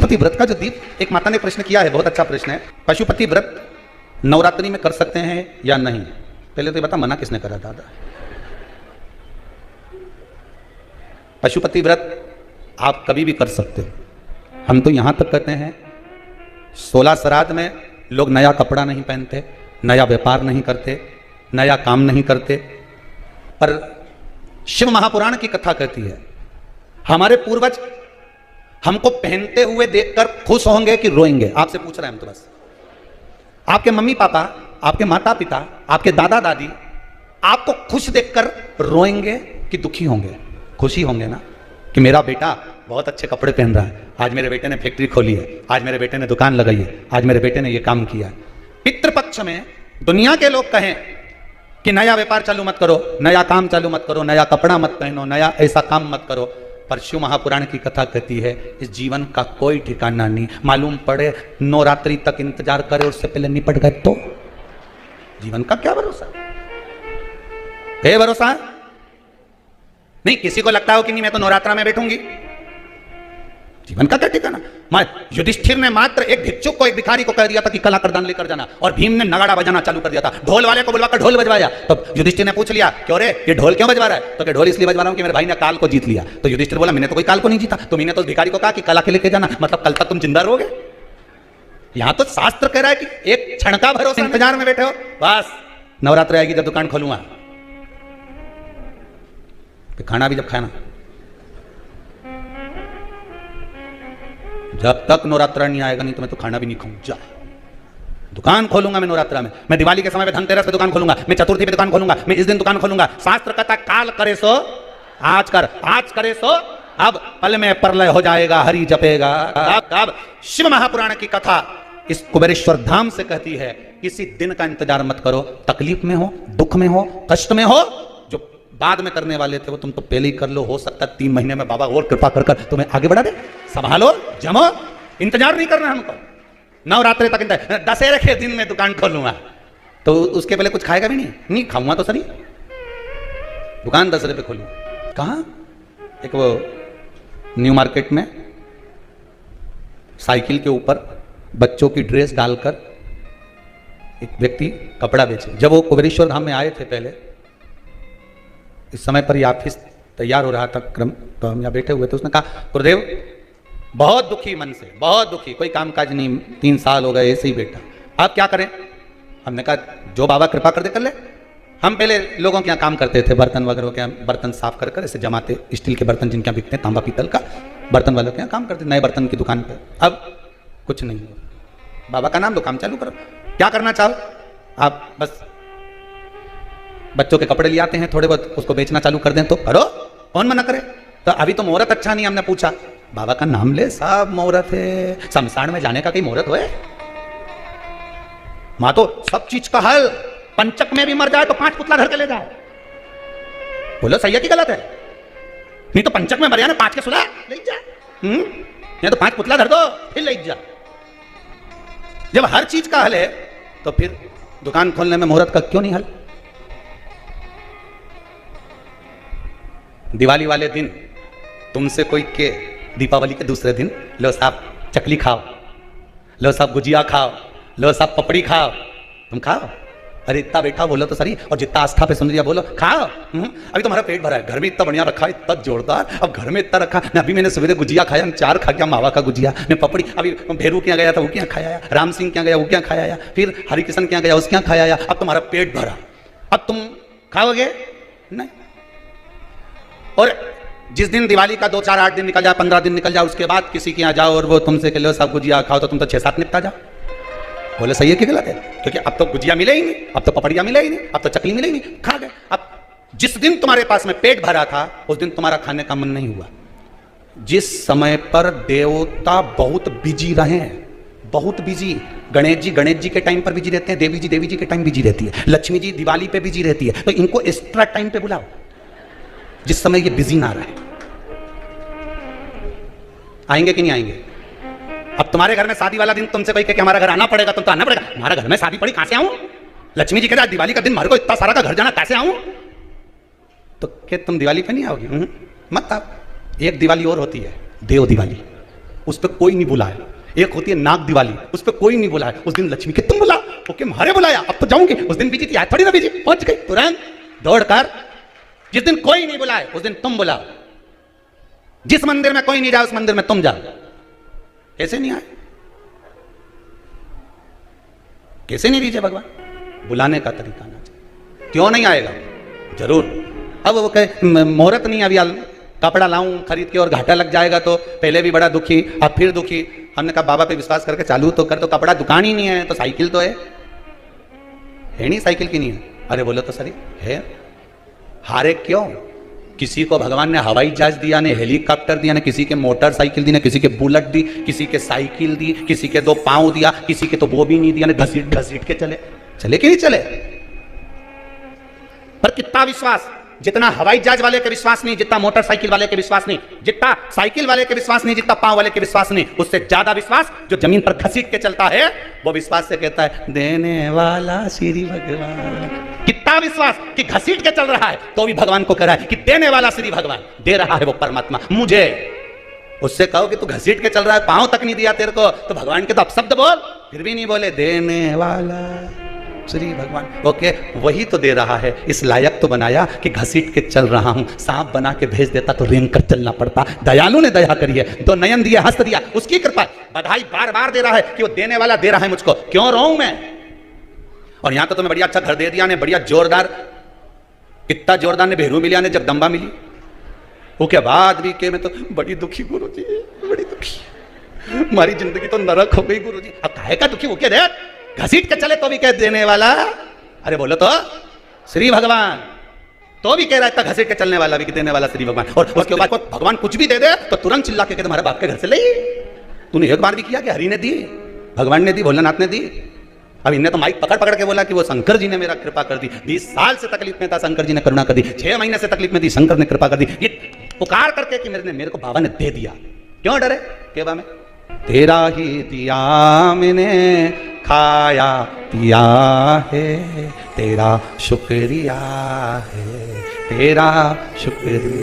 पशुपति व्रत का जो दीप, एक माता ने प्रश्न किया है, बहुत अच्छा प्रश्न है। पशुपति व्रत नवरात्रि में कर सकते हैं या नहीं? पहले तो ये बता, मना किसने करा दादा? पशुपति व्रत आप कभी भी कर सकते हो। हम तो यहां तक कहते हैं 16 श्राद्ध में लोग नया कपड़ा नहीं पहनते, नया व्यापार नहीं करते, नया काम नहीं करते, पर शिव महापुराण की कथा कहती है हमारे पूर्वज हमको पहनते हुए देखकर खुश होंगे कि रोएंगे? आपसे पूछ रहे हैं हम तो बस। आपके मम्मी पापा, आपके माता पिता, आपके दादा दादी आपको खुश देखकर रोएंगे कि दुखी होंगे? खुशी होंगे ना कि मेरा बेटा बहुत अच्छे कपड़े पहन रहा है, आज मेरे बेटे ने फैक्ट्री खोली है, आज मेरे बेटे ने दुकान लगाई है, आज मेरे बेटे ने ये काम किया है। पितृपक्ष में दुनिया के लोग कहें कि नया व्यापार चालू मत करो, नया काम चालू मत करो, नया कपड़ा मत पहनो, नया ऐसा काम मत करो, पर शिव महापुराण की कथा कहती है इस जीवन का कोई ठिकाना नहीं। मालूम पड़े नवरात्रि तक इंतजार करे, उससे पहले निपट गए तो जीवन का क्या भरोसा है? भरोसा नहीं। किसी को लगता हो कि नहीं मैं तो नवरात्रा में बैठूंगी, जीवन का क्या ठिकाना? युधिष्ठिर ने मात्र एक भिक्षुक को, एक भिखारी को कह दिया था कि कला कर दान लेकर जाना, और भीम ने नगाड़ा बजाना चालू कर दिया था। ढोल वाले को बुलवाकर ढोल बजवाया, तो युधिष्ठिर ने पूछ लिया क्यों रे ये ढोल क्यों बजवा रहा है? तो कि ढोल इसलिए बजवा रहा हूं कि मेरे भाई ने काल को जीत लिया। तो युधिष्ठिर बोला मैंने तो कोई काल को नहीं जीता, तुमने तो उस भिखारी को कहा कि कला के लेके जाना, मतलब कल तक तुम जिंदा रहोगे। यहां तो शास्त्र कह रहा है कि एक क्षण का भरोसा, इंतजार में बैठे हो, बस नवरात्रि आएगी जब दुकान खोलूंगा, खाना भी जब खाना, जब तक नवरात्रा नहीं आएगा नहीं तो मैं तो खाना भी नहीं खाऊंगा। दुकान खोलूंगा मैं नवरात्रा में, मैं दिवाली के समय पे धनतेरस पे दुकान खोलूंगा, मैं चतुर्थी पे दुकान खोलूंगा, मैं इस दिन दुकान खोलूंगा। शास्त्र कहता काल करे सो आज कर, आज करे सो अब, पल में प्रलय हो जाएगा, हरि जपेगा। अब शिव महापुराण की कथा इस कुबेरेश्वर धाम से कहती है किसी दिन का इंतजार मत करो, तकलीफ में हो, दुख में हो, कष्ट में हो, जो बाद में करने वाले थे वो तुम तो पहले ही कर लो। हो सकता है 3 महीने में बाबा और कृपा कर तुम्हें आगे बढ़ा दे। संभालो, जमो, इंतजार नहीं करना हमको। नवरात्रि तक इंतजार, दशहरे के दिन में दुकान खोलूंगा तो उसके पहले कुछ खाएगा भी नहीं खाऊंगा तो सही, दुकान दशहरे पे खोलूंगा। कहाँ? एक वो न्यू मार्केट में साइकिल के ऊपर बच्चों की ड्रेस डालकर एक व्यक्ति कपड़ा बेचे। जब वो कुबेरेश्वर धाम में आए थे पहले, इस समय पर ये ऑफिस तैयार हो रहा था क्रम, तो हम यहाँ बैठे हुए थे। उसने कहा गुरुदेव बहुत दुखी मन से, बहुत दुखी, कोई काम काज नहीं, 3 साल हो गए ऐसे ही बैठा, आप क्या करें? हमने कहा जो बाबा कृपा कर दे कर ले। हम पहले लोगों के यहाँ काम करते थे, बर्तन वगैरह के यहाँ बर्तन साफ कर ऐसे जमाते, स्टील के बर्तन जिनके यहाँ बिकते हैं, तांबा पीतल का बर्तन वालों के यहाँ काम करते, नए बर्तन की दुकान पर। अब कुछ नहीं, बाबा का नाम लो, काम चालू करो। क्या करना चाहो आप? बस बच्चों के कपड़े ले आते हैं, थोड़े बहुत उसको बेचना चालू कर दें तो करो, कौन मना करे? तो अभी तो मुहूर्त अच्छा नहीं, हमने पूछा, बाबा का नाम ले, सब मुहूर्त है, शमशान में जाने का कहीं मुहूर्त है? मां तो सब चीज का हल, पंचक में भी मर जाए तो 5 पुतला धर के ले जाए। बोलो सही है कि गलत है? नहीं तो पंचक में मर जाए ना, 5 के सुला ले जा, नहीं तो 5 पुतला धर दो फिर ले जा। जब हर चीज का हल है तो फिर दुकान खोलने में मुहूर्त का क्यों नहीं हल? दिवाली वाले दिन तुमसे कोई के दीपावली के दूसरे दिन लो साहब चकली खाओ, लो साहब गुजिया खाओ, लो साहब पपड़ी खाओ, तुम खाओ। अरे इतना बैठा बोलो तो सही, और जितना आस्था पे सुन लिया बोलो खाओ। अभी तुम्हारा पेट भरा है, घर में इतना बढ़िया रखा है, इतना जोरदार, अब घर में इतना रखा। अभी मैंने सवेरे गुजिया खाया, 4 खा गया, मावा का गुजिया, मैं पपड़ी, अभी भेरू के यहाँ गया था वो क्या खाया, राम सिंह के यहाँ गया वो क्या खाया, फिर हरिकिशन के यहाँ गया उसके यहाँ खाया। अब तुम्हारा पेट भरा, अब तुम खाओगे नहीं। और जिस दिन दिवाली का 2, 4, 8 दिन निकल जाए, 15 दिन निकल जाए, उसके बाद किसी के यहाँ जाओ और वो तुमसे कह लो सब गुजिया खाओ, तो तुम तो 6-7 निपटा जाओ। बोले सही है कि गलत है? क्योंकि अब तो गुजिया मिले ही नहीं, अब तो पपड़िया मिले ही नहीं, अब तो चकली मिले ही नहीं, खा गए। अब जिस दिन तुम्हारे पास में पेट भरा था उस दिन तुम्हारा खाने का मन नहीं हुआ। जिस समय पर देवता बहुत बिजी रहे, बहुत बिजी, गणेश जी के टाइम पर बिजी रहते हैं, देवी जी के टाइम बिजी रहती है, लक्ष्मी जी दिवाली पे बिजी रहती है, तो इनको एक्स्ट्रा टाइम पे बुलाओ जिस समय ये बिजी ना रहे। आएंगे कि नहीं आएंगे? अब तुम्हारे घर में शादी वाला दिन तुमसे कोई कहे कि हमारा घर आना पड़ेगा, तुम तो आना पड़ेगा। हमारा घर में शादी पड़ी, कहां से आऊं? लक्ष्मी जी कह रहा दिवाली का दिन हमारे को इतना सारा का घर जाना, कैसे आऊं? तो क्या तुम दिवाली पे नहीं आओगी? मत आओ। एक दिवाली और होती है, देव दिवाली, उस पर कोई नहीं बुलाया। एक होती है नाग दिवाली, उस पर कोई नहीं बुलाया। उस दिन लक्ष्मी के तुम बुला, ओके मारे बुलाया, अब तो जाऊंगी। उस दिन बिजी थी, आज थोड़ी ना बिजी, पहुंच गई तुरंत दौड़कर। जिस दिन कोई नहीं बुलाए उस दिन तुम बुलाओ। जिस मंदिर में कोई नहीं जाए उस मंदिर में तुम जाओ। कैसे नहीं आए, कैसे नहीं दीजिए भगवान? बुलाने का तरीका ना चाहिए। क्यों नहीं आएगा? जरूर। अब वो कहे मुहूर्त नहीं, अभी कपड़ा लाऊं खरीद के और घाटा लग जाएगा, तो पहले भी बड़ा दुखी अब फिर दुखी। हमने कहा बाबा पे विश्वास करके चालू तो कर, तो कपड़ा दुकान ही नहीं है तो साइकिल तो है नहीं, साइकिल की नहीं है। अरे बोलो तो सही है। हारे क्यों? किसी को भगवान ने हवाई जहाज दिया, ने हेलीकॉप्टर दिया, ने किसी के मोटरसाइकिल दी, ने किसी के बुलेट दी, किसी के साइकिल दी, किसी के 2 पांव दिया, किसी के तो वो भी नहीं दिया, ने घसीट घसीट के चले। चले कि नहीं चले? पर कितना विश्वास, जितना हवाई जहाज वाले के विश्वास नहीं, जितना मोटरसाइकिल वाले के विश्वास नहीं, जितना साइकिल वाले के विश्वास नहीं, जितना पांव वाले के विश्वास नहीं, उससे ज्यादा विश्वास जो जमीन पर घसीट के चलता है, वो विश्वास से कहता है देने वाला श्री भगवान। कितना विश्वास कि घसीट के चल रहा है तो भी भगवान को कह रहा है कि देने वाला श्री भगवान, दे रहा है वो परमात्मा मुझे। उससे कहो कि तू घसीट के चल रहा है, पांव तक नहीं दिया तेरे को, तो भगवान के तो अपशब्द बोल, फिर भी नहीं बोले देने वाला श्री भगवान। ओके, वही तो दे रहा है, इस लायक तो बनाया कि घसीट के चल रहा हूं। सांप बना के भेज देता तो रेंग कर चलना पड़ता। दयालु ने दया करी है, 2 नयन दिए, हंस दिया, उसकी कृपा। बधाई बार बार दे रहा है कि वो देने वाला दे रहा है मुझको, क्यों रोऊं मैं? और यहां तो तुम्हें बढ़िया अच्छा घर दे दिया ने, बढ़िया जोरदार, कितना जोरदार ने भेरू मिलिया ने, जगदम्बा मिली। उसके बाद भी के मैं तो बड़ी दुखी गुरुजी, बड़ी दुखी, हमारी जिंदगी तो नरक हो गई गुरुजी। अब काहे का दुखी? वो क्या दे घसीट के चले तो भी कह देने वाला। अरे बोलो तो श्री भगवान, तो भी कह रहा है घसीट के चलने वाला भी कि देने वाला श्री भगवान। और उसके बाद भगवान कुछ भी दे दे तो तुरंत चिल्ला के तुम्हारे बाप के घर से ले। तूने एक बार भी किया कि हरि ने दी, भगवान ने दी, भोलेनाथ ने दी? अब इन्हें तो माइक पकड़ पकड़ के बोला कि वो शंकर जी ने मेरा कृपा कर दी। 20 साल से तकलीफ में था, शंकर जी ने करुणा कर दी। 6 महीने से तकलीफ में थी, शंकर ने कृपा कर दी। ये पुकार करके कि मेरे को बाबा ने दे दिया। क्यों डरे केवा में? तेरा ही दिया मैंने, खाया पिया है, तेरा शुक्रिया है, तेरा शुक्रिया।